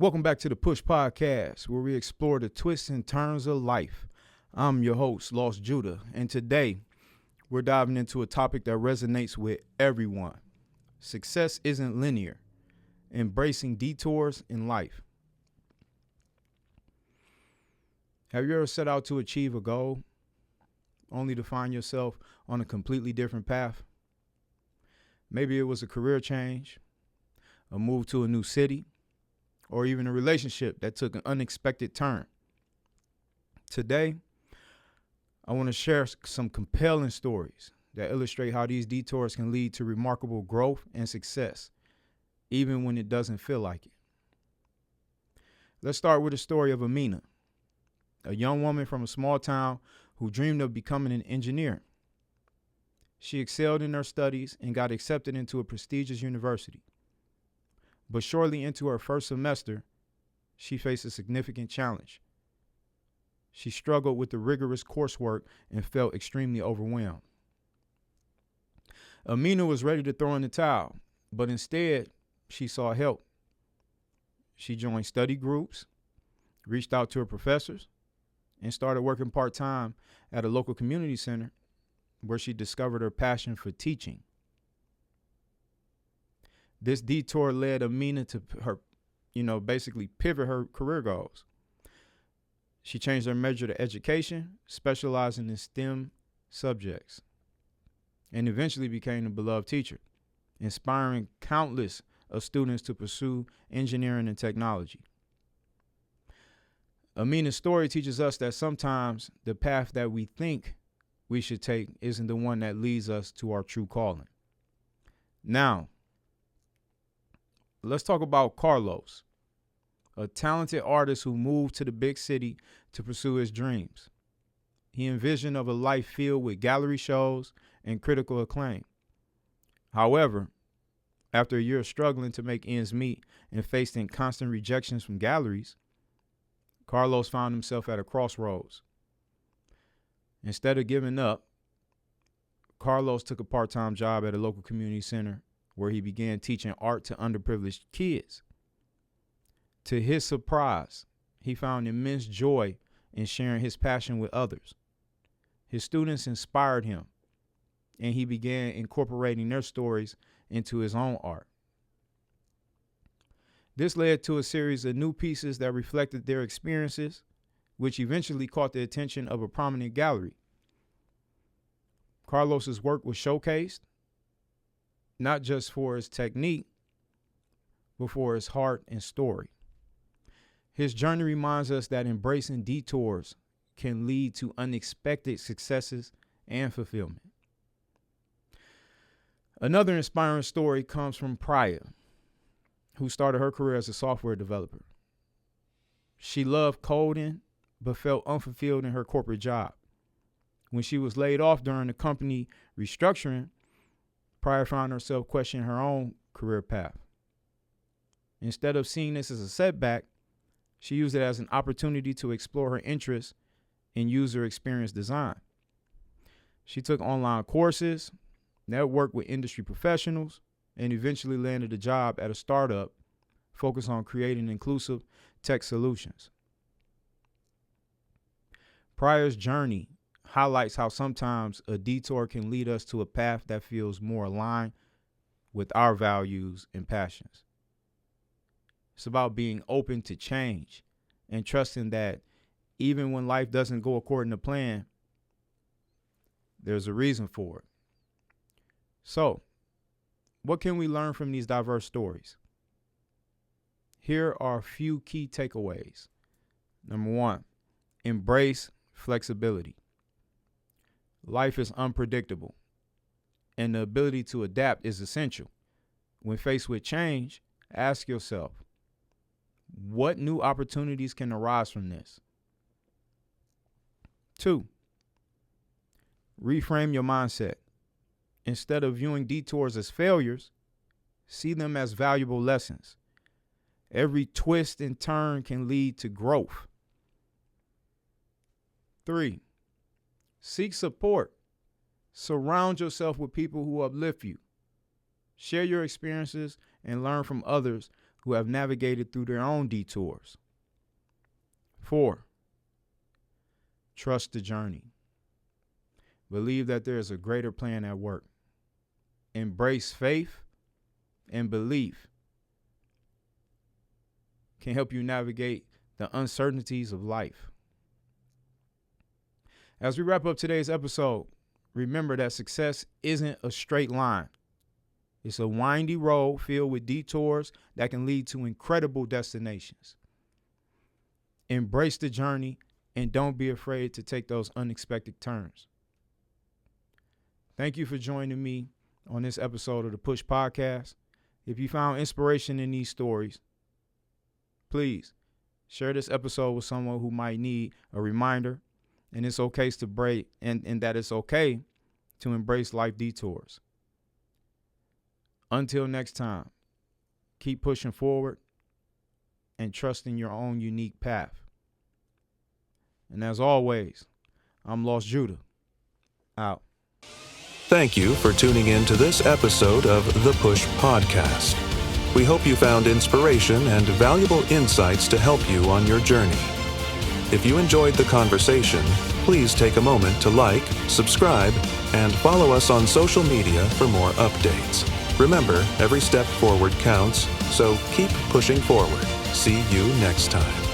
Welcome back to the Push Podcast, where we explore the twists and turns of life. I'm your host, Lost Judah, and today we're diving into a topic that resonates with everyone. Success isn't linear. Embracing detours in life. Have you ever set out to achieve a goal, only to find yourself on a completely different path? Maybe it was a career change, a move to a new city, or even a relationship that took an unexpected turn. Today, I want to share some compelling stories that illustrate how these detours can lead to remarkable growth and success, even when it doesn't feel like it. Let's start with the story of Amina, a young woman from a small town who dreamed of becoming an engineer. She excelled in her studies and got accepted into a prestigious university. But shortly into her first semester, she faced a significant challenge. She struggled with the rigorous coursework and felt extremely overwhelmed. Amina was ready to throw in the towel, but instead, she sought help. She joined study groups, reached out to her professors, and started working part-time at a local community center where she discovered her passion for teaching. This detour led Amina to basically pivot her career goals. She changed her major to education, specializing in STEM subjects, and eventually became a beloved teacher, inspiring countless of students to pursue engineering and technology. Amina's story teaches us that sometimes the path that we think we should take isn't the one that leads us to our true calling. Now, let's talk about Carlos, a talented artist who moved to the big city to pursue his dreams. He envisioned of a life filled with gallery shows and critical acclaim. However, after a year of struggling to make ends meet and facing constant rejections from galleries, Carlos found himself at a crossroads. Instead of giving up, Carlos took a part-time job at a local community center where he began teaching art to underprivileged kids. To his surprise, he found immense joy in sharing his passion with others. His students inspired him, and he began incorporating their stories into his own art. This led to a series of new pieces that reflected their experiences, which eventually caught the attention of a prominent gallery. Carlos's work was showcased, not just for his technique, but for his heart and story. His journey reminds us that embracing detours can lead to unexpected successes and fulfillment. Another inspiring story comes from Priya, who started her career as a software developer. She loved coding, but felt unfulfilled in her corporate job. When she was laid off during the company restructuring, Priya found herself questioning her own career path. Instead of seeing this as a setback, she used it as an opportunity to explore her interests in user experience design. She took online courses, networked with industry professionals, and eventually landed a job at a startup focused on creating inclusive tech solutions. Priya's journey highlights how sometimes a detour can lead us to a path that feels more aligned with our values and passions. It's about being open to change and trusting that even when life doesn't go according to plan, there's a reason for it. So, what can we learn from these diverse stories? Here are a few key takeaways. Number one, embrace flexibility. Life is unpredictable, and the ability to adapt is essential. When faced with change, ask yourself, what new opportunities can arise from this? 2, reframe your mindset. Instead of viewing detours as failures, see them as valuable lessons. Every twist and turn can lead to growth. 3, seek support. Surround yourself with people who uplift you. Share your experiences and learn from others who have navigated through their own detours. 4, trust the journey. Believe that there is a greater plan at work. Embrace faith and belief can help you navigate the uncertainties of life. As we wrap up today's episode, remember that success isn't a straight line. It's a windy road filled with detours that can lead to incredible destinations. Embrace the journey and don't be afraid to take those unexpected turns. Thank you for joining me on this episode of the Push Podcast. If you found inspiration in these stories, please share this episode with someone who might need a reminder, and it's okay to break, and that it's okay to embrace life detours. Until next time, keep pushing forward and trusting your own unique path. And as always, I'm Lost Judah. Out. Thank you for tuning in to this episode of The Push Podcast. We hope you found inspiration and valuable insights to help you on your journey. If you enjoyed the conversation, please take a moment to like, subscribe, and follow us on social media for more updates. Remember, every step forward counts, so keep pushing forward. See you next time.